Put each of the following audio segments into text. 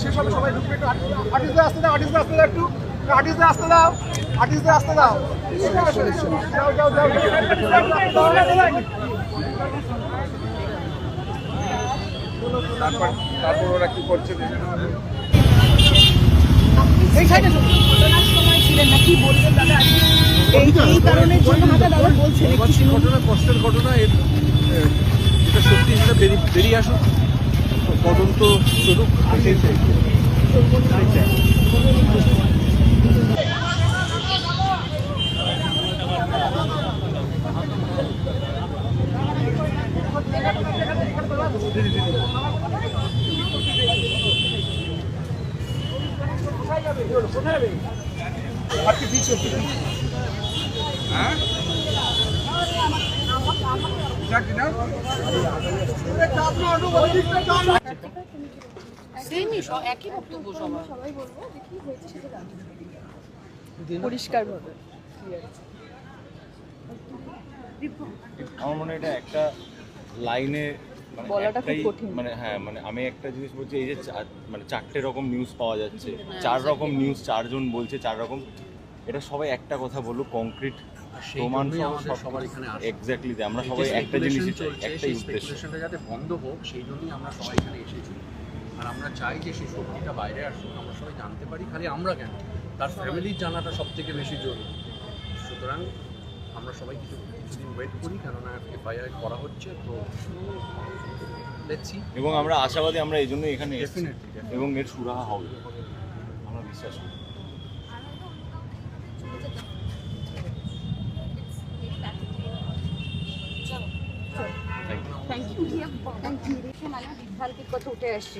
শেষ হবে, সবাই ঢুকবে। একটু আর্টিস্টদের আসতে দাও, আর্টিস্টদের আসতে দাও, একটু আর্টিস্টদের আসতে দাও, আর্টিস্টদের আসতে দাও। যাও যাও যাও, তারপর ওরা কি করছে এই সাইডে ছিলেন না, কি বলবেন দাদা? এই কারণের জন্য দাদা বলছেন ঘটনা, কষ্টের ঘটনা, এটা সত্যি সেটা বেরিয়ে আসুক, তদন্ত চলুক। পরিষ্কার ভাবে আমার মনে হয় এটা একটা লাইনে বলাটা খুব কঠিন। মানে হ্যাঁ, মানে আমি একটা জিনিস বলছি, এই যে মানে 4টে রকম নিউজ পাওয়া যাচ্ছে, 4 রকম নিউজ, 4 জন বলছে 4 রকম, এটা সবাই একটা কথা বললো, কংক্রিট প্রমাণ সবার এখানে এক্স্যাক্টলি। আমরা সবাই একটা জিনিসই চাই, একটাই উদ্দেশ্য, স্পেকুলেশনটা যাতে বন্ধ হোক, সেই জন্যই আমরা সবাই এখানে এসেছি। আর আমরা চাই যে সেই সত্যিটা বাইরে আসুক, আমরা সবাই জানতে পারি। খালি আমরা কেন, তার ফ্যামিলির জানাটা সব থেকে বেশি জরুরি। সুতরাং আমরা সবাই কিছুদিন ওয়েট করি, কেননা এফআইআর করা হচ্ছে, তো দেখছি। এবং আমরা আশাবাদী, আমরা এই জন্যই এখানে এসেছি Definitely. এবং এর সুরাহা হবে, আমরা বিশ্বাস করি। বিভ্রান্তির কথা উঠে আসছে।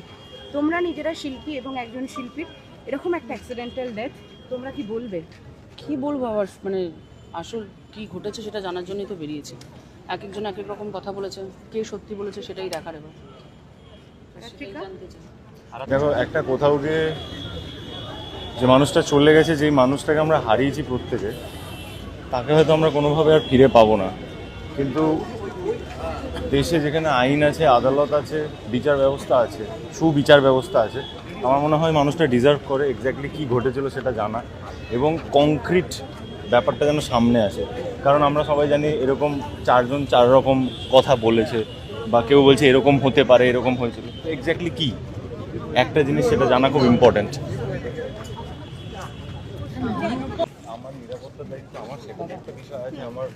তোমরা নিজেরা শিল্পী এবং একজন শিল্পীর এরকম একটা অ্যাক্সিডেন্টাল ডেথ, তোমরা কি বলবে? কি বলবো আবার, মানে আসল কি ঘটেছে সেটা জানার জন্যই তো বেরিয়েছি। এক একজন এক এক রকম কথা বলেছে, কে সত্যি বলেছে সেটাই দেখার। এবার জানতে চাই। দেখো, একটা কোথাও গিয়ে যে মানুষটা চলে গেছে, যেই মানুষটাকে আমরা হারিয়েছি প্রত্যেকে, তাকে হয়তো আমরা কোনোভাবে আর ফিরে পাবো না। কিন্তু দেশে যেখানে আইন আছে, আদালত আছে, বিচার ব্যবস্থা আছে, সুবিচার ব্যবস্থা আছে, আমার মনে হয় মানুষটা ডিজার্ভ করে এক্স্যাক্টলি কী ঘটেছিল সেটা জানা, এবং কংক্রিট ব্যাপারটা যেন সামনে আসে। কারণ আমরা সবাই জানি এরকম 4 জন 4 রকম কথা বলেছে, বা কেউ বলছে এরকম হতে পারে, এরকম হয়েছিল, এক্স্যাক্টলি কী একটা জিনিস সেটা জানা খুব ইম্পর্ট্যান্ট। আমার নিরাপত্তার দায়িত্ব আমার, সেটা একটা বিষয় আছে আমার,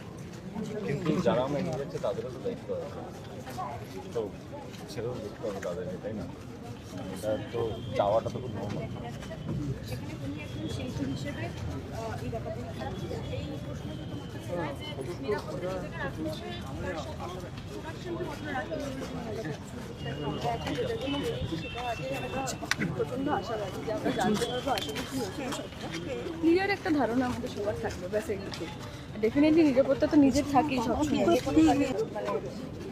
কিন্তু যারা আমরা নিয়ে যাচ্ছে তাদেরও তো দায়িত্ব আছে, তো সেটাও দেখতে হবে তাদেরকে, তাই না? এটা তো চাওয়াটা তো খুব নর্মাল। শিল্পী হিসেবে এই ব্যাপারটা এই প্রশ্নটা প্রচন্ড আশাবাদী যে আমরা জানতে পারবো আসলে কি হচ্ছে। ক্লিয়ার একটা ধারণা আমাদের সবার থাকবে, ব্যাস এইটুকু। ডেফিনেটলি নিরাপত্তা তো নিজের থাকেই সবসময়, মানে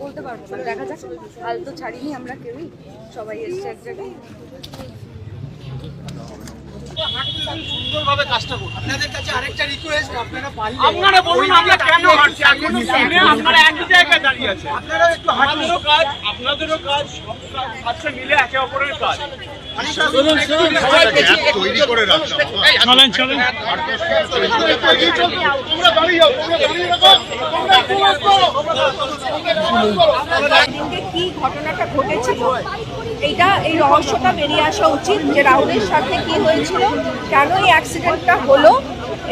বলতে পারবো না, দেখা যাক। হাল তো ছাড়িনি আমরা কেউই, সবাই এসছে এক জায়গায়। সুন্দরভাবে কাজটা করুন। আপনাদের কাছে আরেকটা রিকোয়েস্ট, আপনারা বলুন আমরা কেন হাঁটছি, এখনো সামনে আপনারা একই জায়গায় দাঁড়িয়ে আছেন। আপনারা একটু আমাদেরও কাজ, আপনাদেরও কাজ, সব কাজটা মিলে একে অপরের কাজ। তৈরি করে রাখতে চলেন চলেন। তোমরা দাঁড়িয়ে যাও, তোমরা দাঁড়িয়ে রাখো, কি ঘটনাটা ঘটেছিল এইটা, এই রহস্যটা বেরিয়ে আসা উচিত, যে রাহুলের সাথে কি হয়েছিল, কেন এই অ্যাক্সিডেন্টটা হলো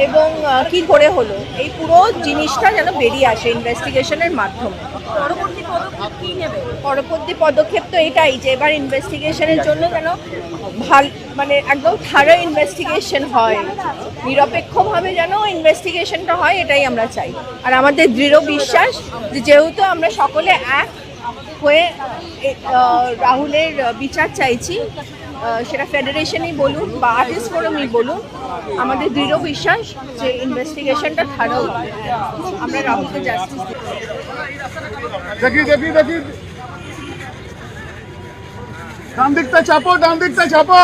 এবং কি করে হলো, এই পুরো জিনিসটা যেন বেরিয়ে আসে ইনভেস্টিগেশনের মাধ্যমে। পরবর্তী পদক্ষেপ তো এটাই, যে এবার ইনভেস্টিগেশনের জন্য যেন মানে একদম থারো ইনভেস্টিগেশন হয়, নিরপেক্ষভাবে যেন ইনভেস্টিগেশনটা হয়, এটাই আমরা চাই। আর আমাদের দৃঢ় বিশ্বাস যে যেহেতু আমরা সকলে এক হয়ে রাহুলের বিচার চাইছি, সেটা ফেডারেশনই বলুন বা আর্টিস্ট ফোরামই বলুন, আমাদের দৃঢ় বিশ্বাস যে ইনভেস্টিগেশনটা ভালো, আমরা রাহুলকে জাস্টিস দিই। দেখি দেখি দেখি, ডান দিকটা চাপো, ডান দিকটা চাপো।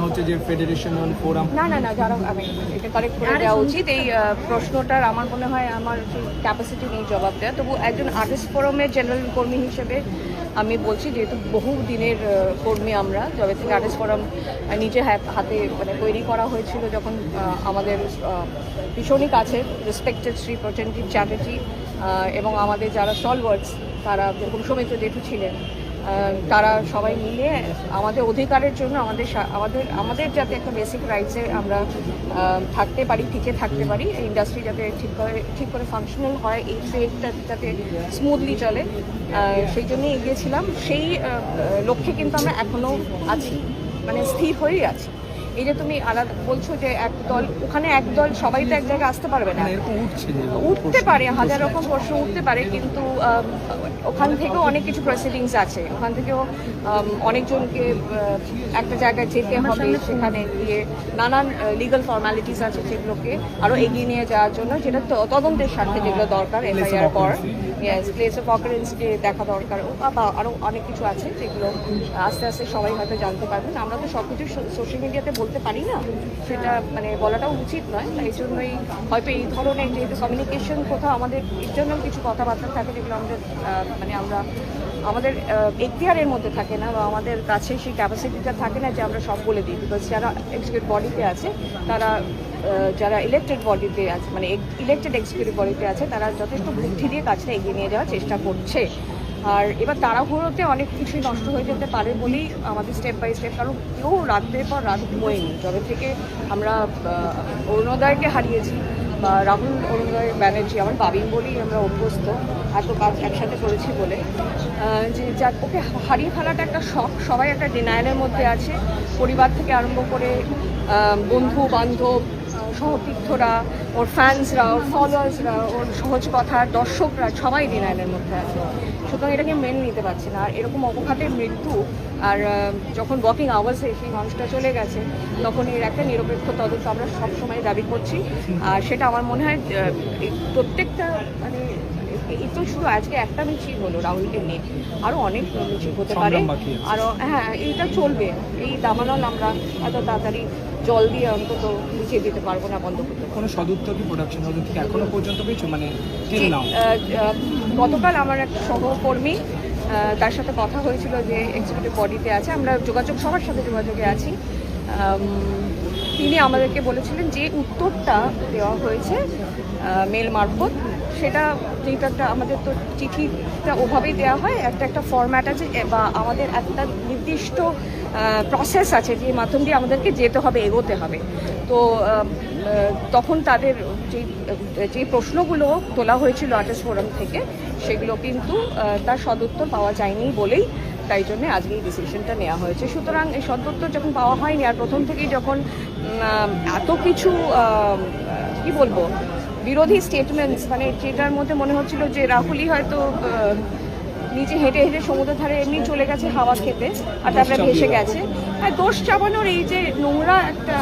হচ্ছে যে ফেডারেশনাল ফোরাম, না না না, যারা আমি এটা কারেক্ট করে দেওয়া উচিত। এই প্রশ্নটার আমার মনে হয় আমার ক্যাপাসিটি নেই জবাব দেওয়া, তবু একজন আর্টিস্ট ফোরামের জেনারেল কর্মী হিসেবে আমি বলছি যেহেতু বহু দিনের কর্মী আমরা, যবে থেকে আর্টিস্ট ফোরাম নিজে হাতে মানে তৈরি করা হয়েছিল, যখন আমাদের ভীষণই কাছে রেসপেক্টেড শ্রী প্রসেনজিৎ চ্যাটার্জি এবং আমাদের যারা স্টলওয়ার্ডস তারা যেরকম সৌমিত্র জেঠু ছিলেন, তারা সবাই মিলে আমাদের অধিকারের জন্য আমাদের যাতে একটা বেসিক রাইটসে আমরা থাকতে পারি, টিকে থাকতে পারি, ইন্ডাস্ট্রি যাতে ঠিক করে ফাংশনাল হয়, এই ট্রেডটা যাতে স্মুথলি চলে, সেই জন্যই এগিয়েছিলাম। সেই লক্ষ্যে কিন্তু আমরা এখনও আছি, মানে স্থির হয়েই আছি। এই যে তুমি আলাদা বলছো যে একদল, ওখানে একদল সবাই তো এক জায়গায় আসতে পারবে না, উঠতে পারে, হাজার রকম প্রশ্ন উঠতে পারে, কিন্তু ওখান থেকেও অনেক কিছু প্রসিডিংস আছে, ওখান থেকেও অনেকজনকে একটা জায়গায় যেতে হবে, সেখানে গিয়ে নানান লিগাল ফর্মালিটিস আছে যেগুলোকে আরও এগিয়ে নিয়ে যাওয়ার জন্য, যেটা তদন্তের স্বার্থে যেগুলো দরকার, এফআইআর পর প্লেস অফ অকারেন্স যে দেখা দরকার, বা আরও অনেক কিছু আছে যেগুলো আস্তে আস্তে সবাই হয়তো জানতে পারবেন। আমরা তো সব কিছু সোশ্যাল মিডিয়াতে বলতে পারি না, সেটা মানে বলাটাও উচিত নয়। এই জন্যই হয়তো এই ধরনের যেহেতু কমিউনিকেশন কোথাও আমাদের এর জন্য কিছু কথাবার্তা থাকে যেগুলো আমাদের মানে আমাদের এখতিয়ারের মধ্যে থাকে না, বা আমাদের কাছে সেই ক্যাপাসিটিটা থাকে না যে আমরা সব বলে দিই। বিকজ যারা এক্সিকিউটিভ বডিতে আছে, তারা যারা ইলেক্টেড বডিতে আছে, মানে ইলেক্টেড এক্সিকিউটিভ বডিতে আছে, তারা যথেষ্ট বুদ্ধি দিয়ে কাজটা এগিয়ে নিয়ে যাওয়ার চেষ্টা করছে। আর এবার তাড়াহুড়োতে অনেক কিছুই নষ্ট হয়ে যেতে পারে বলেই আমাদের স্টেপ বাই স্টেপ, কারণ কেউ রাতের পর রাত ঘুমোয়নি। যবে থেকে আমরা অরুণোদয়কে হারিয়েছি, বা রাহুল অরুণোদয় ব্যানার্জি আমার বাবিন বলেই আমরা অভ্যস্ত, এত কাজ একসাথে করেছি বলে, যে যা ওকে হারিয়ে ফেলাটা একটা শখ, সবাই একটা ডিনায়ালের মধ্যে আছে, পরিবার থেকে আরম্ভ করে বন্ধু বান্ধব, সহতীর্থরা, ওর ফ্যান্সরা, ওর ফলোয়ার্সরা, ওর সহজ কথার দর্শকরা, সবাই ডিনায়ালের মধ্যে আছে। সুতরাং এটাকে মেনে নিতে পারছি না। আর এরকম অপঘাতের মৃত্যু, আর যখন ওয়াকিং আওয়ার্সে সেই মানুষটা চলে গেছে, তখন এর একটা নিরপেক্ষ তদন্ত আমরা সবসময় দাবি করছি। আর সেটা আমার মনে হয় প্রত্যেকটা মানে এই তো শুধু আজকে একটা মিছিল হলো রাহুলকে নিয়ে, আরও অনেক মিছিল হতে পারে, আরও হ্যাঁ এইটা চলবে। এই দামানল আমরা এত তাড়াতাড়ি জল দিয়ে অন্তত মুছিয়ে দিতে পারবো না, বন্ধ করতে। কোনো সদুত্তর কি প্রোডাকশন হাউস থেকে এখনো পর্যন্ত পেয়েছো, মানে গতকাল আমার একটা সহকর্মী, তার সাথে কথা হয়েছিল যে এক্সিকিউটিভ বডিতে আছে, আমরা সবার সাথে যোগাযোগে আছি। তিনি আমাদেরকে বলেছিলেন যে উত্তরটা দেওয়া হয়েছে মেল মারফত, সেটা যেটা আমাদের তো চিঠিটা ওভাবেই দেওয়া হয়, একটা ফরম্যাট আছে, বা আমাদের একটা নির্দিষ্ট প্রসেস আছে যে মাধ্যম দিয়ে আমাদেরকে যেতে হবে, এগোতে হবে। তো তখন তাদের যে প্রশ্নগুলো তোলা হয়েছিল আর্টিস্ট ফোরাম থেকে, সেগুলো কিন্তু তার সদুত্তর পাওয়া যায়নি বলেই তাই জন্য আজকে এই ডিসিশনটা নেওয়া হয়েছে। সুতরাং এই সদুত্তর যখন পাওয়া হয়নি, আর প্রথম থেকেই যখন এত কিছু কি বলবো বিরোধী স্টেটমেন্টস, মানে যেটার মধ্যে মনে হচ্ছিল যে রাহুলই হয়তো নিচে হেঁটে হেঁটে সমুদ্রের ধারে এমনি চলে গেছে হাওয়া খেতে, আর তারপরে ভেসে গেছে। আর দোষ চাপানোর এই যে নোংরা একটা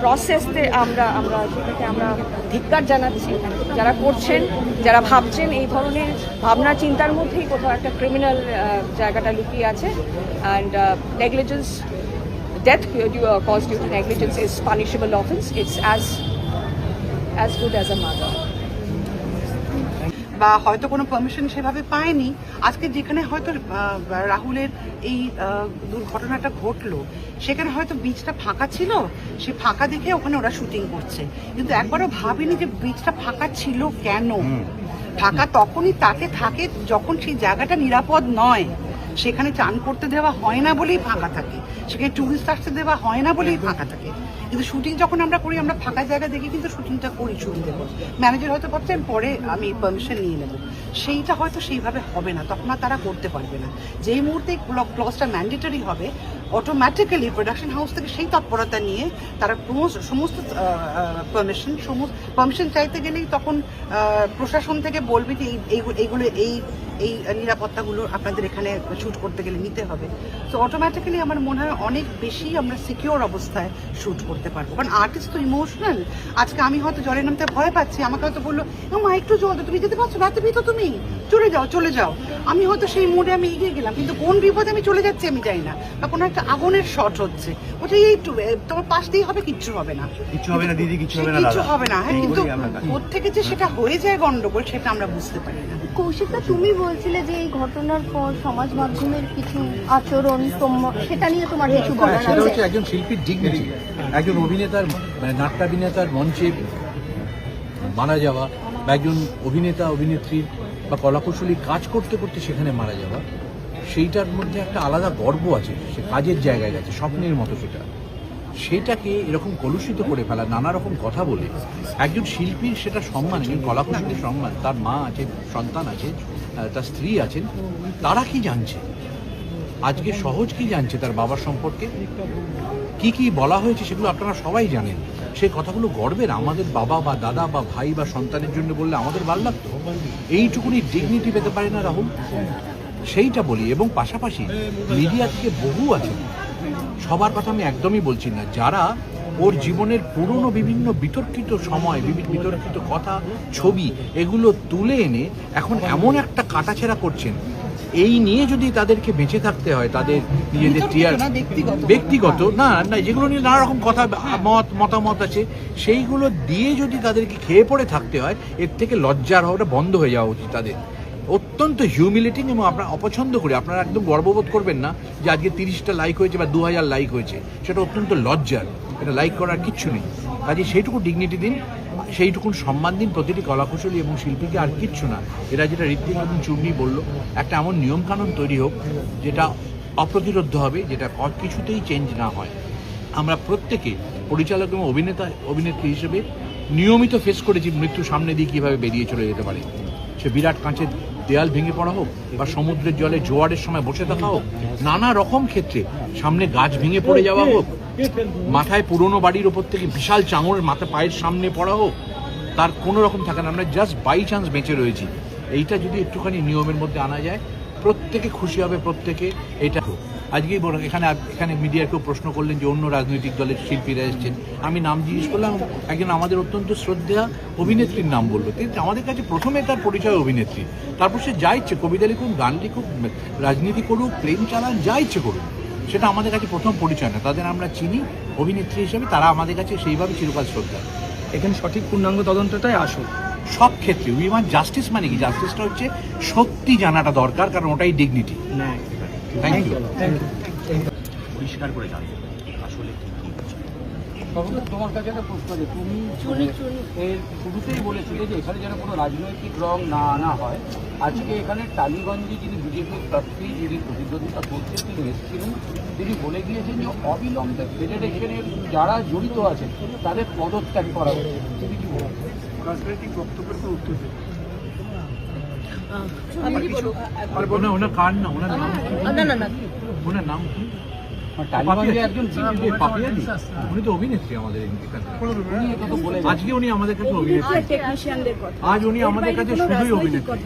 প্রসেসতে আমরা সেটাকে আমরা ধিক্কার জানাচ্ছি। যারা করছেন, যারা ভাবছেন, এই ধরনের ভাবনা চিন্তার মধ্যেই কোথাও একটা ক্রিমিনাল জায়গাটা লুকিয়ে আছে। And negligence, death caused due to negligence is punishable offense. It's as good as a murder. বা হয়তো কোনো পারমিশন সেভাবে পায়নি। আজকে যেখানে হয়তো রাহুলের এই দুর্ঘটনাটা ঘটলো, সেখানে হয়তো বিচটা ফাঁকা ছিল, সে ফাঁকা দেখে ওখানে ওরা শুটিং করছে, কিন্তু একবারও ভাবিনি যে বিচটা ফাঁকা ছিল কেন। ফাঁকা তখনই তাকে থাকে যখন সেই জায়গাটা নিরাপদ নয়, সেখানে চান করতে দেওয়া হয় না বলেই ফাঁকা থাকে, সেখানে টুরিস্ট আসতে দেওয়া হয় না বলেই ফাঁকা থাকে। কিন্তু শুটিং যখন আমরা করি, আমরা ফাঁকা জায়গা দেখে কিন্তু শুটিংটা করি, ছুটি দেবো। ম্যানেজার হয়তো ভাবছেন পরে আমি পারমিশন নিয়ে নেবো, সেইটা হয়তো সেইভাবে হবে না, তখন আর তারা করতে পারবে না। যেই মুহূর্তে ক্লজটা ম্যান্ডেটরি হবে, অটোমেটিক্যালি প্রোডাকশন হাউস থেকে সেই তৎপরতা নিয়ে তারা সমস্ত পারমিশন চাইতে গেলেই তখন প্রশাসন থেকে বলবে যে এইগুলো এই নিরাপত্তাগুলো আপনাদের এখানে শ্যুট করতে গেলে নিতে হবে। তো অটোমেটিক্যালি আমার মনে হয় অনেক বেশি আমরা সিকিওর অবস্থায় শ্যুট করতে পারবো, কারণ আর্টিস্ট তো ইমোশনাল। আজকে আমি হয়তো জলে নামতে ভয় পাচ্ছি, আমাকে হয়তো বললো মা একটু জল, তুমি যেতে পারছো, রাতে ভিতো, তুমি চলে যাও। আমি হয়তো সেই মোড়ে আমি এগিয়ে গেলাম, কিন্তু কোন বিপদে আমি চলে যাচ্ছি আমি জানি না, বা কোনো একটা আগুনের শট হচ্ছে, ওটা একটু তোমার পাশ দিয়ে হবে, কিচ্ছু হবে না দিদি, কিচ্ছু হবে না। হ্যাঁ, কিন্তু কোথেকে যে সেটা হয়ে যায় গন্ডগোল, সেটা আমরা বুঝতে পারি না। কৌশিকদা, তুমি বলছিলে যে এই ঘটনার পর সমাজ মাধ্যমের কিছু আচরণ সেটা নিয়ে তোমার কিছু বলার সেটা আছে? হচ্ছে একজন শিল্পীর ডিগনিটি, একজন অভিনেতার মানে নাট্যাভিনেতার মঞ্চে মারা যাওয়া, বা একজন অভিনেতা অভিনেত্রীর বা কলাকুশলী কাজ করতে করতে সেখানে মারা যাওয়া, সেইটার মধ্যে একটা আলাদা গর্ব আছে। সে কাজের জায়গায় গেছে, স্বপ্নের মতো সেটাকে এরকম কলুষিত করে ফেলা, নানা রকম কথা বলে একজন শিল্পীর সেটা সম্মান, একজন কলাকুশলীর সম্মান, তার মা আছে, সন্তান আছে, তার স্ত্রী আছেন, তারা কি জানছে আজকে, সহজ কি জানছে তার বাবার সম্পর্কে, কি কি বলা হয়েছে সেগুলো আপনারা সবাই জানেন। সেই কথাগুলো গর্বের, আমাদের বাবা বা দাদা বা ভাই বা সন্তানের জন্য বললে আমাদের ভালো লাগতো। এইটুকুনি ডিগনিটি পেতে পারে না রাহুল, সেইটা বলি। এবং পাশাপাশি মিডিয়া থেকে বহু আছে, সবার কথা আমি একদমই বলছি না, যারা ওর জীবনের পুরনো বিভিন্ন বিতর্কিত সময়, বিতর্কিত কথা, ছবি, এগুলো তুলে এনে এখন এমন একটা কাটাছেড়া করছেন, এই নিয়ে যদি তাদেরকে বেঁচে থাকতে হয়, তাদের নিজেদের ব্যক্তিগত না না যেগুলো নিয়ে নানা রকম কথা মতামত আছে, সেইগুলো দিয়ে যদি তাদেরকে খেয়ে পড়ে থাকতে হয়, এর থেকে লজ্জার হওয়াটা বন্ধ হয়ে যাওয়া উচিত তাদের। অত্যন্ত হিউমিলেটিং, এবং আপনারা অপছন্দ করে, আপনারা একদম গর্ববোধ করবেন না যে আজকে 30টা লাইক হয়েছে বা 2000 লাইক হয়েছে, সেটা অত্যন্ত লজ্জার। এটা লাইক করার কিচ্ছু নেই। কাজে সেইটুকু ডিগনিটি দিন, সেইটুকুন সম্মান দিন প্রতিটি কলাকুশলী এবং শিল্পীকে, আর কিচ্ছু না। এরা যেটা ঋত্বিক এবং চূর্ণী বললো, একটা এমন নিয়মকানুন তৈরি হোক যেটা অপ্রতিরোধ্য হবে, যেটা কিছুতেই চেঞ্জ না হয়। আমরা প্রত্যেকে পরিচালক এবং অভিনেত্রী হিসেবে নিয়মিত ফেস করেছি মৃত্যু সামনে দিয়ে কীভাবে বেরিয়ে চলে যেতে পারে। সে বিরাট কাঁচের দেয়াল ভেঙে পড়া হোক, বা সমুদ্রের জলে জোয়ারের সময় বসে থাকা হোক, নানা রকম ক্ষেত্রে, সামনে গাছ ভেঙে পড়ে যাওয়া হোক, মাথায় পুরনো বাড়ির ওপর থেকে বিশাল চাঙড় মাথা পায়ের সামনে পড়া হোক, তার কোনো রকম থাকে না। আমরা জাস্ট বাই চান্স বেঁচে রয়েছি। এইটা যদি একটুখানি নিয়মের মধ্যে আনা যায়, প্রত্যেকে খুশি হবে, প্রত্যেকে এটা হোক। আজকেই বলুন, এখানে মিডিয়ার কেউ প্রশ্ন করলেন যে অন্য রাজনৈতিক দলের শিল্পীরা এসেছেন, আমি নাম জিজ্ঞেস করলাম, একজন আমাদের অত্যন্ত শ্রদ্ধেয়া অভিনেত্রীর নাম বললো। কিন্তু আমাদের কাছে প্রথমে তার পরিচয় অভিনেত্রী, তারপর সে যা ইচ্ছে, কবিতা লিখুক, গান লিখুক, রাজনীতি করুক, প্লেন চালান, যা ইচ্ছে করুক, সেটা আমাদের কাছে প্রথম পরিচয় না। তাদের আমরা চিনি অভিনেত্রী হিসেবে, তারা আমাদের কাছে সেইভাবে চিরকাল শ্রদ্ধা। এখানে সঠিক পূর্ণাঙ্গ তদন্তটাই আসল সব ক্ষেত্রে। উই ওয়ান্ট জাস্টিস, মানে কি, জাস্টিসটা হচ্ছে সত্যি জানাটা দরকার, কারণ ওটাই ডিগনিটি। Thank you. পরিষ্কার করে জানতে আসলে তোমার কাছে একটা প্রশ্ন আছে, তুমি এর শুরুতেই বলেছিলে যে এখানে যেন কোনো রাজনৈতিক রং না আনা হয়। আজকে এখানে টালিগঞ্জে যিনি বিজেপির প্রার্থী, যিনি প্রতিদ্বন্দ্বিতা করছেন, তিনি এসেছিলেন, তিনি বলে গিয়েছেন যে অবিলম্বে ফেডারেশনের যারা জড়িত আছেন তাদের পদত্যাগ করা হবে। তিনি কি বলবেন? রাজনৈতিক বক্তব্যের তো উত্তর দেবেন। ওনার কার না, ওনার নাম ওনার নাম কি? উনি তো অভিনেত্রী আমাদের এখানে। আজকে উনি আমাদের কাছে অভিনেত্রী, আজ উনি আমাদের কাছে শুধুই অভিনেত্রী।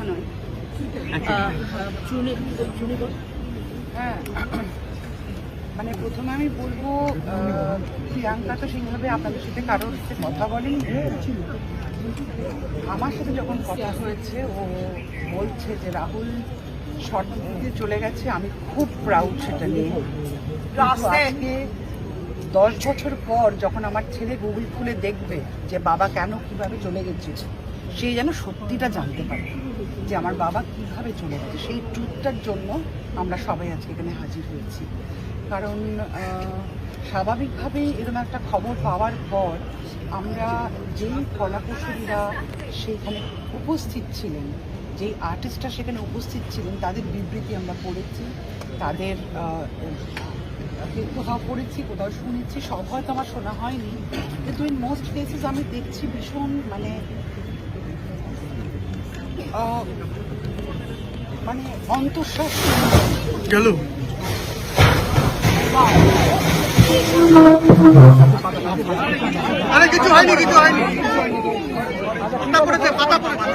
মানে প্রথমে আমি বলবো, প্রিয়াঙ্কা তো সেইভাবে আপনাদের সাথে কারোর সাথে কথা বলেনি। আমার সাথে যখন কথা হয়েছে, ও বলছে যে রাহুল সঠিক দিকে চলে গেছে, আমি খুব প্রাউড সেটা নিয়ে। আজকে 10 বছর পর যখন আমার ছেলে গুগল খুলে দেখবে যে বাবা কেন কিভাবে চলে গেছে, সেই যেন সত্যিটা জানতে পারে যে আমার বাবা কিভাবে চলে গেছে। সেই ট্রুথটার জন্য আমরা সবাই আজকে এখানে হাজির হয়েছি। কারণ স্বাভাবিকভাবেই এরকম একটা খবর পাওয়ার পর আমরা যেই কলাকুশলীরা সেইখানে উপস্থিত ছিলেন, যেই আর্টিস্টরা সেখানে উপস্থিত ছিলেন, তাদের বিবৃতি আমরা পড়েছি, তাদের কোথাও পড়েছি, কোথাও শুনেছি, সব হয়তো আমার শোনা হয়নি, কিন্তু ইন মোস্ট কেসেস আমি দেখছি ভীষণ মানে অন্তঃশ্বাস গেল। আরে কিছু হয়নি, কিছু হয়নি, পাতা পড়েছে, পাতা পড়েছে।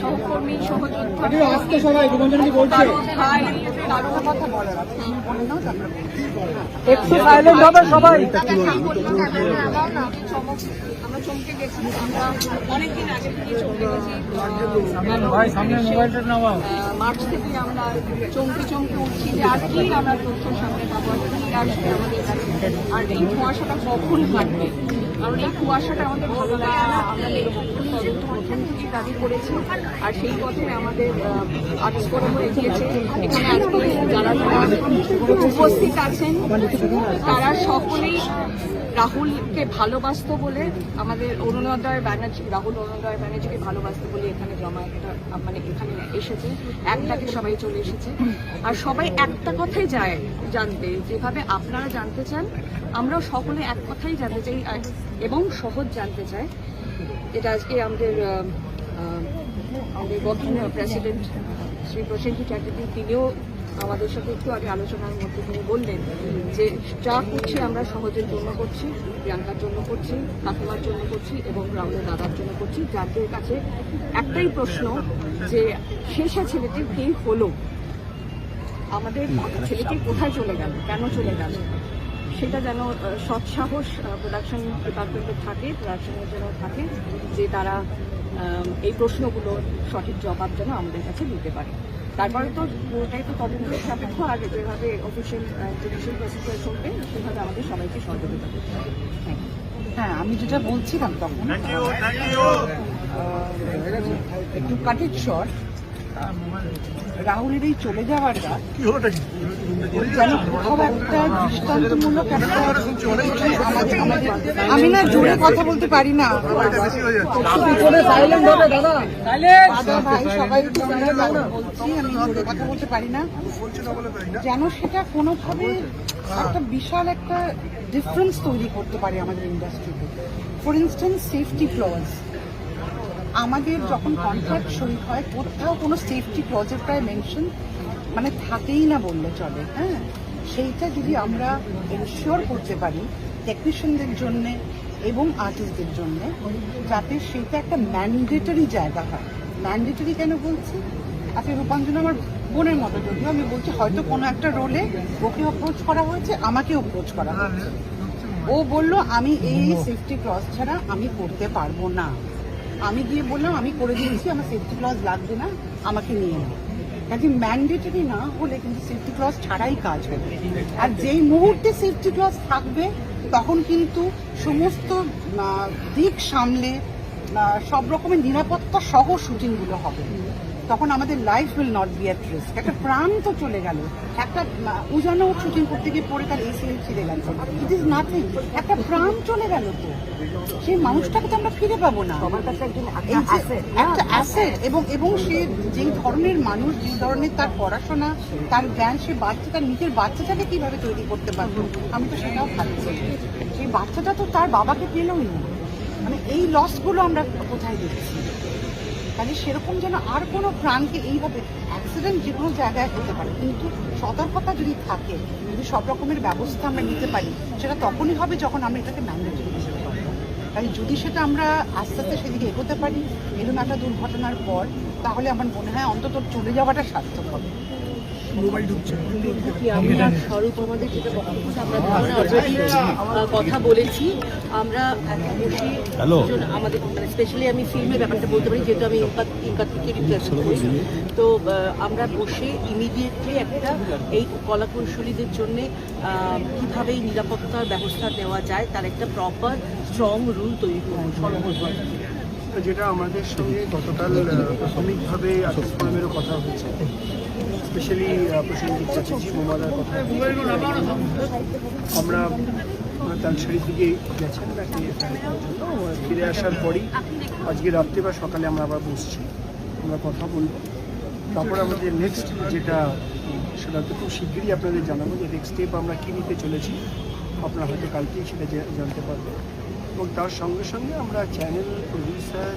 সহকর্মী, সহযোদ্ধা, আজকে সবাই কি বলছে, কথা বলার আছে, বলে নাও তারপরে একটু সাইলেন্ট হবে সবাই। আমরা চমকে গেছি, আমরা অনেকদিন আগে থেকে চমকে গেছি। মার্চ থেকে আমরা চমকে উঠছি যে আর কি আমরা তথ্য সামনে পাবো, আর কি আসবে আমাদের কাছে, আর এই ধোঁয়াশাটা কখন হাঁটবে। কারণ এই কুয়াশাটা আমাদের ভালো লাগে না। আমরা নিরপেক্ষই যেহেতু প্রথম থেকে দাবি করেছি, আর সেই পথে আমাদের আর্টিস্ট ফোরামও এগিয়েছে। এখানে আজকে যারা উপস্থিত আছেন তারা সকলেই রাহুলকে ভালোবাসতো বলে, আমাদের অরুণোদয় ব্যানার্জি, রাহুল অরুণোদয় ব্যানার্জিকে ভালোবাসতো বলে এখানে মানে এখানে এসেছে, এক ডাকে সবাই চলে এসেছে। আর সবাই একটা কথাই যায় জানতে, যেভাবে আপনারা জানতে চান আমরাও সকলে এক কথাই জানতে চাই এবং সহজ জানতে চাই। এটা আজকে আমাদের বর্তমান প্রেসিডেন্ট শ্রী প্রসেনজিৎ চ্যাটার্জি তিনিও আমাদের সাথে একটু আগে আলোচনার মধ্যে তিনি বললেন যে যা করছি আমরা সহজের জন্য করছি, প্রিয়াঙ্কার জন্য করছি, কাকিমার জন্য করছি এবং রাহুলের দাদার জন্য করছি। যাদের কাছে একটাই প্রশ্ন যে শেষা ছেলেটি কে হলো, আমাদের ছেলেটি কোথায় চলে গেল, কেন চলে গেল, সেটা যেন সৎসাহস প্রোডাকশন ডিপার্টমেন্টে থাকে, প্রোডাকশনের জন্য থাকে যে তারা এই প্রশ্নগুলোর সঠিক জবাব যেন আমাদের কাছে দিতে পারে। তারপরে তো পুরোটাই তো তদন্তের সাপেক্ষ, আর যেভাবে অফিসিয়াল জুডিশিয়াল প্রসিডিউর চলবে সেভাবে আমাদের সবাইকে সহযোগিতা করতে হবে। হ্যাঁ, আমি যেটা বলছিলাম তখন একটু কাটেড শর্ট, রাহুলের এই চলে যাওয়াটা যেন কোথাও একটা দৃষ্টান্তমূলক একটা আমি না জোরে কথা বলতে পারি না, দাদা ভাই সবাই বলছি, আমি জোরে কথা বলতে পারি না, যেন সেটা কোনোভাবে একটা বিশাল একটা ডিফারেন্স তৈরি করতে পারে আমাদের ইন্ডাস্ট্রিতে। ফর ইনস্ট্যান্স সেফটি ক্লজ, আমাদের যখন কন্ট্রাক্ট সই হয় কোথাও কোনো সেফটি ক্লজের প্রায় মেনশন মানে থাকেই না বললে চলে। হ্যাঁ, সেইটা যদি আমরা এনশিওর করতে পারি টেকনিশিয়ানদের জন্য এবং আর্টিস্টদের জন্য, যাতে সেইটা একটা ম্যান্ডেটরি জায়গা হয়। ম্যান্ডেটরি কেন বলছি, আচ্ছা রূপাঞ্জনা আমার বোনের মতো, যদিও আমি বলছি হয়তো কোনো একটা রোলে ওকে অ্যাপ্রোচ করা হয়েছে, আমাকে অ্যাপ্রোচ করা হয়েছে, ও বলল আমি এই সেফটি ক্লজ ছাড়া আমি করতে পারবো না। আমি গিয়ে বললাম আমি করে দিয়েছি, আমার সেফটি ক্লজ লাগবে না, আমাকে নিয়ে নাও। কাজে ম্যান্ডেটরি না হলে কিন্তু সেফটি ক্লজ ছাড়াই কাজ হবে। আর যেই মুহূর্তে সেফটি ক্লজ থাকবে তখন কিন্তু সমস্ত দিক সামলে সব রকমের নিরাপত্তা সহ শুটিংগুলো হবে। তখন আমাদের life will not be at risk. একটা প্রাণ তো চলে গেল, একটা উজানো শুটিং করতে গিয়ে পরে তার এসিএল ছিঁড়ে গেল, ইট ইজ নাথিং, একটা প্রাণ চলে গেল, তো সেই মানুষটাকে তো আমরা ফিরে পাবো না। একটা অ্যাসেট এবং সে যেই ধরনের মানুষ, যে ধরনের তার পড়াশোনা, তার জ্ঞান, সে বাচ্চা তার নিজের বাচ্চাটাকে কিভাবে তৈরি করতে পারবে, আমি তো সেটাও ভাবছি। সেই বাচ্চাটা তো তার বাবাকে পেলই না, মানে এই লসগুলো আমরা কোথায় দেখছি। কাজে সেরকম যেন আর কোনো প্রাণকে এইভাবে, অ্যাক্সিডেন্ট যে কোনো জায়গায় হতে পারে, কিন্তু সতর্কতা যদি থাকে, যদি সব রকমের ব্যবস্থা আমরা নিতে পারি, সেটা তখনই হবে যখন আমরা এটাকে ম্যান্ডেটরি হিসেবে পাবো। তাই যদি সেটা আমরা আস্তে আস্তে সেদিকে এগোতে পারি এরকম একটা দুর্ঘটনার পর, তাহলে আমার মনে হয় অন্তত চলে যাওয়াটা সার্থক হবে। আমি আর স্বরূপ আমাদের যেটা বক্তব্য আমরা কথা বলেছি, আমরা বসে আমাদের মানে স্পেশালি আমি ফিল্মের ব্যাপারটা বলতে পারি, যেহেতু আমি ইনকার থেকে রিপ্লেস করি, তো আমরা বসে ইমিডিয়েটলি একটা এই কলাকৌশলীদের জন্য কীভাবে এই নিরাপত্তার ব্যবস্থা নেওয়া যায় তার একটা প্রপার স্ট্রং রুল তৈরি করবো সর্বপ্রথম। যেটা আমাদের সঙ্গে গতকাল প্রাথমিকভাবে আর্টিস্ট ফোরামেরও কথা হয়েছে, স্পেশালি প্রসেনজিৎ চ্যাটার্জি মোমাদার কথা। আমরা তালসারির দিকে গেছেন নাকি ফিরে আসার পরই আজকে রাত্রে বা সকালে আমরা আবার বসছি, আমরা কথা বলবো। তারপর আমাদের নেক্সট যেটা, সেটা তো খুব শিগগিরই আপনাদের জানাবো যে নেক্সট স্টেপ আমরা কী নিতে চলেছি। আপনারা হয়তো কালকেই সেটা জানতে পারবেন। এবং তার সঙ্গে সঙ্গে আমরা channel, producer,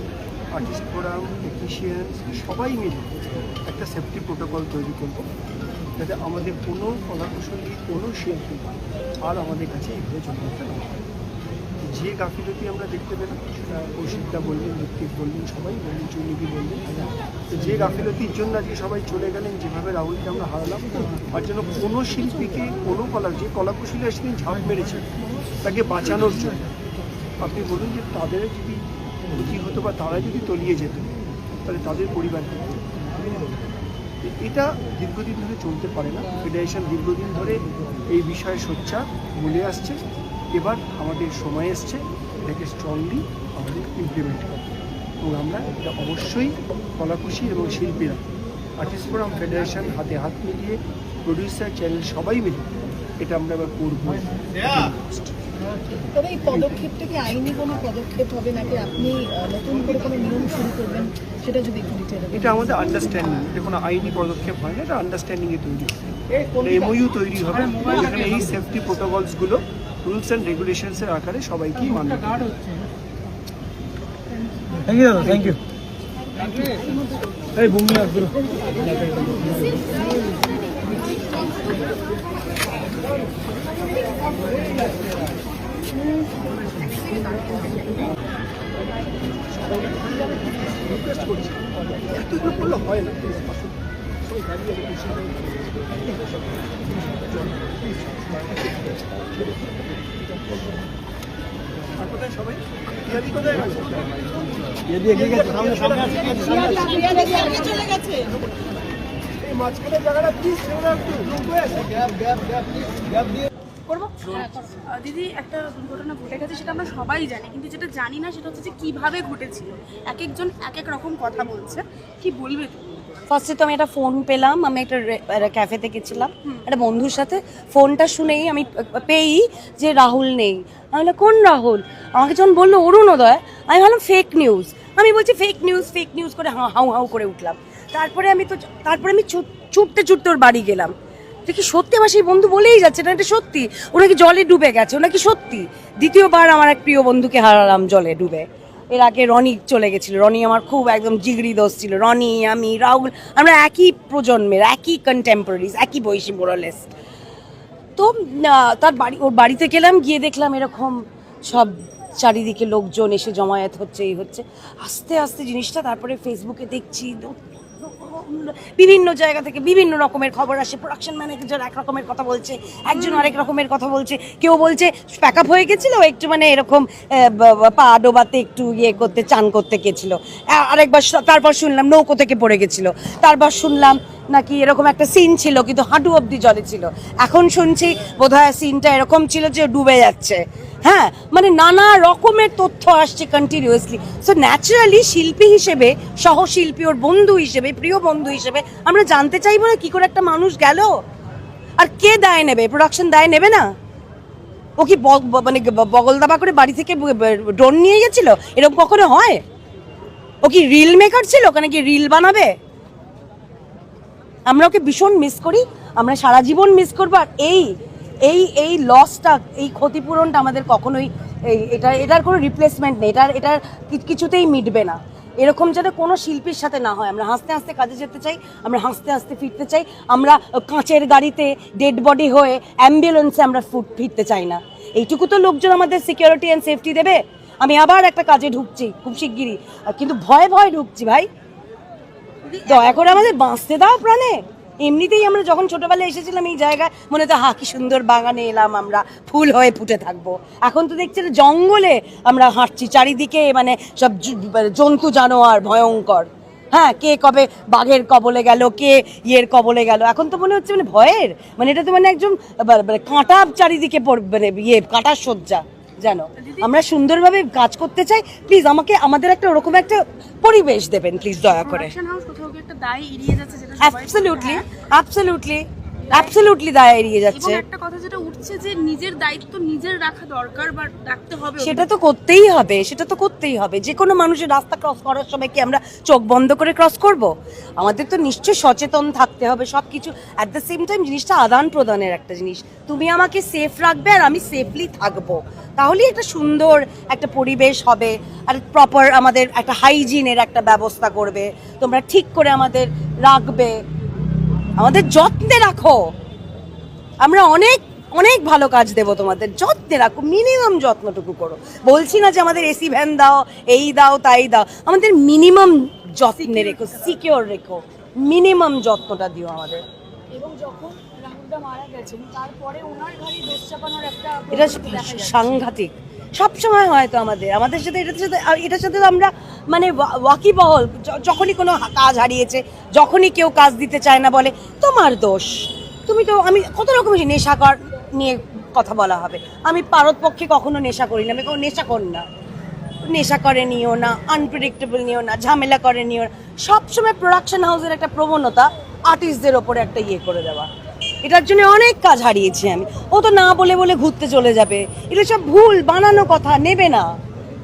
artist forum, technician সবাই মিলে একটা সেফটি প্রোটোকল তৈরি করব, যাতে আমাদের কোনো কলাকুশলী, কোনো শিল্পী আর আমাদের কাছে এগুলো জমা হতে না হয়। যে গাফিলতি আমরা দেখতে পেলাম, কৌশিকদা বললেন, ঋত্বিক বললেন, সবাই বললেন, চুনিদি বললেন, তো যে গাফিলতির জন্য আজকে সবাই চলে গেলেন, যেভাবে রাহুলকে আমরা হারালাম, আর জন্য কোনো শিল্পীকে, কোনো যে কলাকুশলী সেদিন ঝাঁপ মেরেছে তাকে বাঁচানোর জন্য, আপনি বলুন যে তাদের যদি ক্ষতি হতো বা তারা যদি তলিয়ে যেত, তাহলে তাদের পরিবারকে এটা দীর্ঘদিন ধরে চলতে পারে না। ফেডারেশন দীর্ঘদিন ধরে এই বিষয়ে সোচ্চার বলে আসছে। এবার আমাদের সময় এসছে এটাকে স্ট্রংলি আমাদের ইমপ্লিমেন্ট করবো এবং আমরা এটা অবশ্যই কলাকুশি এবং শিল্পীরা আর্টিস্ট ফোরাম ফেডারেশন হাতে হাত মিলিয়ে প্রডিউসার চ্যানেল সবাই মিলে এটা আমরা এবার করবো। তবে এই পদক্ষেপটা কি আইনি কোনো পদক্ষেপ হবে নাকি আপনি নতুন করে কোনো নিয়ম শুরু করবেন সেটা যদি একটু ডিটেইলে এটা আমাদের আন্ডারস্ট্যান্ডিং, এটা কোনো আইনি পদক্ষেপ হয় না, এটা আন্ডারস্ট্যান্ডিংয়ে তৈরি হবে। এমওইউ তৈরি হবে যেখানে এই সেফটি প্রোটোকলসগুলো রুলস অ্যান্ড রেগুলেশনসের আকারে সবাইকেই মানতে হবে। থ্যাংক ইউ দাদা, থ্যাংক ইউ। এই বুমলা গুরু রিকোয়েস্ট করছি, এতগুলো করলে হয় না। আর কোথায় সবাই ইয়াদি কোথায় গেছে? ইয়াদি এগিয়ে গেছে, সামনে আছে, চলে গেছে। এই মাঝখানে জায়গাটা প্লিজ সেটা একটু গ্যাপ দিয়ে দিদি, একটা দুর্ঘটনা ঘটে গেছে সেটা আমরা সবাই জানি, কিন্তু যেটা জানি না সেটা হচ্ছে যে কিভাবে ঘটেছিল। এক একজন এক এক রকম কথা বলছে, কি বলবে তুমি? ফার্স্টে তো আমি একটা ফোন পেলাম, আমি একটা ক্যাফেতে গেছিলাম একটা বন্ধুর সাথে, ফোনটা শুনেই আমি পেয়েই যে রাহুল নেই। আমি বললাম কোন রাহুল? আমাকে যখন বললো অরুণোদয়, আমি ভাবলাম ফেক নিউজ। আমি বলছি ফেক নিউজ করে হাউ হাউ করে উঠলাম। তারপরে আমি ছুটতে ওর বাড়ি গেলাম। দেখি সত্যি আমার সেই বন্ধু বলেই যাচ্ছে না এটা সত্যি, ও নাকি জলে ডুবে গেছে, ও নাকি সত্যি। দ্বিতীয়বার আমার এক প্রিয় বন্ধুকে হারালাম জলে ডুবে। এর আগে রনি চলে গেছিল, রনি আমার খুব একদম জিগরি দোস্ত ছিল। রনি, আমি, রাহুল, আমরা একই প্রজন্মের, একই কন্টেম্পোরারিজ, একই বয়সী মোরালেস। তো ওর বাড়িতে গেলাম, গিয়ে দেখলাম এরকম সব চারিদিকে লোকজন এসে জমায়েত হচ্ছে, এই হচ্ছে আস্তে আস্তে জিনিসটা। তারপরে ফেসবুকে দেখছি বিভিন্ন জায়গা থেকে বিভিন্ন রকমের খবর আসে। প্রোডাকশন ম্যানেজার এক রকমের কথা বলছে, একজন আরেক রকমের কথা বলছে। কেউ বলছে প্যাক আপ হয়ে গেছিল, একটু মানে এরকম পা ডোবাতে একটু করতে চান করতে গেছিল। আরেকবার তারপর শুনলাম নৌকো থেকে পড়ে গেছিল। তারপর শুনলাম নাকি এরকম একটা সিন ছিল কিন্তু হাঁটু অবধি জলে ছিল। এখন শুনছি বোধহয় সিনটা এরকম ছিল যে ডুবে যাচ্ছে। হ্যাঁ, মানে নানা রকমের তথ্য আসছে কন্টিনিউয়াসলি। সো ন্যাচারালি শিল্পী হিসেবে, সহশিল্পী, ওর বন্ধু হিসেবে, প্রিয় বন্ধু হিসেবে আমরা জানতে চাইবো না কি করে একটা মানুষ গেল। আর কে দায় নেবে? প্রোডাকশন দায় নেবে না? ও কি মানে বগল দাবা করে বাড়ি থেকে ড্রোন নিয়ে গেছিল? এরকম কখনো হয়? ও কি রিল মেকার ছিল, ওখানে কি রিল বানাবে? আমরা ওকে ভীষণ মিস করি, আমরা সারা জীবন মিস করবো। আর এই লসটা, এই ক্ষতিপূরণটা আমাদের কখনোই এটার কোনো রিপ্লেসমেন্ট নেই, এটার কিছুতেই মিটবে না। এরকম যাতে কোনো শিল্পীর সাথে না হয়। আমরা হাসতে হাসতে কাজে যেতে চাই, আমরা হাসতে হাসতে ফিরতে চাই। আমরা কাঁচের গাড়িতে ডেড বডি হয়ে অ্যাম্বুলেন্সে আমরা ফিরতে চাই না। এইটুকু তো লোকজন আমাদের সিকিউরিটি অ্যান্ড সেফটি দেবে। আমি আবার একটা কাজে ঢুকছি খুব শিগগিরই, কিন্তু ভয়ে ঢুকছি ভাই। দয়া করে আমাদের বাঁচতে দাও প্রাণে। এমনিতেই আমরা যখন ছোটবেলায় এসেছিলাম এই জায়গায় মনে হতো কি সুন্দর বাগানে এলাম, আমরা ফুল হয়ে ফুটে থাকবো। এখন তো দেখছি জঙ্গলে আমরা হাঁটছি, চারিদিকে মানে সব জন্তু জানোয়ার ভয়ঙ্কর। হ্যাঁ, কে কবে বাঘের কবলে গেল, কে কবলে গেল। এখন তো মনে হচ্ছে মানে ভয়ের, মানে এটা তো মানে একজন কাঁটা চারিদিকে মানে কাঁটার সজ্জা। জানো, আমরা সুন্দরভাবে কাজ করতে চাই। প্লিজ আমাদের একটা ওরকম একটা পরিবেশ দেবেন প্লিজ, দয়া করে। অ্যাবসলিউটলি দায় এড়িয়ে যাচ্ছে। একটা কথা যেটা উঠছে যে নিজের দায়িত্ব নিজের রাখা দরকার বা রাখতে হবে, সেটা তো করতেই হবে। যে কোনো মানুষের রাস্তা ক্রস করার সময় কি আমরা চোখ বন্ধ করে ক্রস করব? আমাদের তো নিশ্চয়ই সচেতন থাকতে হবে সবকিছু। অ্যাট দ্য সেম টাইম জিনিসটা আদান প্রদানের একটা জিনিস। তুমি আমাকে সেফ রাখবে আর আমি সেফলি থাকবো, তাহলেই একটা সুন্দর একটা পরিবেশ হবে। আর প্রপার আমাদের একটা হাইজিনের একটা ব্যবস্থা করবে, তোমরা ঠিক করে আমাদের রাখবে, আমাদের যত্নে রাখো। আমরা অনেক অনেক ভালো কাজ দেবো তোমাদের, যত্নে রাখো, মিনিমাম যত্নটুকু করো। বলছি না যে আমাদের এসি ভ্যান দাও, এই দাও তাই দাও, আমাদের মিনিমাম যত্নে রেখো, সিকিওর রেখো, মিনিমাম যত্নটা দিও আমাদের। এবং যখন রাহুলদা মারা গেছেন তারপরে ওনার ঘাড়ে দোষ চাপানোর একটা এটা সাংঘাতিক। সবসময় হয়তো আমাদের সাথে এটার সাথে আমরা মানে ওয়াকিবহল। যখনই কোনো কাজ হারিয়েছে, যখনই কেউ কাজ দিতে চায় না, বলে তোমার দোষ, তুমি তো। আমি কত রকম নেশা নিয়ে কথা বলা হবে। আমি পারতপক্ষে কখনো নেশা করি না, আমি কোনো নেশা করি না, নেশা করে নিও না, আনপ্রেডিক্টেবল নিও না, ঝামেলা করে নিও না। সবসময় প্রোডাকশন হাউসের একটা প্রবণতা আর্টিস্টদের ওপরে একটা ইয়ে করে দেওয়া, এটার জন্য অনেক কাজ হারিয়েছি আমি। ও তো না বলে বলে ঘুরতে চলে যাবে, এটা সব ভুল বানানো কথা, নেবে না,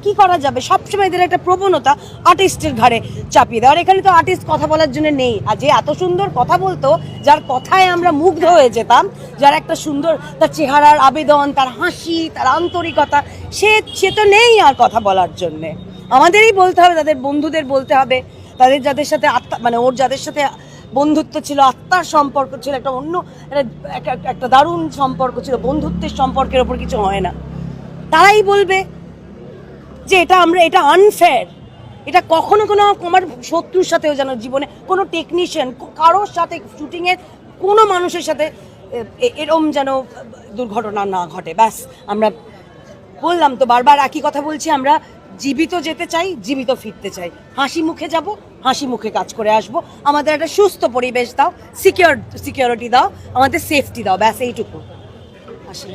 কি করা যাবে? সবসময় এদের একটা প্রবণতা আর্টিস্টের ঘাড়ে চাপিয়ে দেওয়ার। এখানে তো আর্টিস্ট কথা বলার জন্য নেই, আর যে এত সুন্দর কথা বলতো, যার কথায় আমরা মুগ্ধ হয়ে যেতাম, যার একটা সুন্দর তার চেহারার আবেদন, তার হাসি, তার আন্তরিকতা, সে তো নেই আর কথা বলার জন্যে। আমাদেরই বলতে হবে, তাদের বন্ধুদের বলতে হবে, তাদের যাদের সাথে আত্মা মানে ওর যাদের সাথে বন্ধুত্ব ছিল, আত্মার সম্পর্ক ছিল, একটা অন্য একটা দারুণ সম্পর্ক ছিল, বন্ধুত্বের সম্পর্কের ওপর কিছু হয় না, তারাই বলবে যে এটা আনফেয়ার। এটা কখনো কোনো আমার শত্রুর সাথেও যেন জীবনে কোনো টেকনিশিয়ান কারোর সাথে শুটিংয়ের কোনো মানুষের সাথে এরম যেন দুর্ঘটনা না ঘটে। ব্যাস, আমরা বললাম তো, বারবার একই কথা বলছি, আমরা জীবিত যেতে চাই, জীবিত ফিরতে চাই, হাসি মুখে যাব, হাসি মুখে কাজ করে আসব, আমাদের একটা সুস্থ পরিবেশ দাও, সিকিউরিটি দাও, আমাদের সেফটি দাও, ব্যাস এইটুকু। হাসি।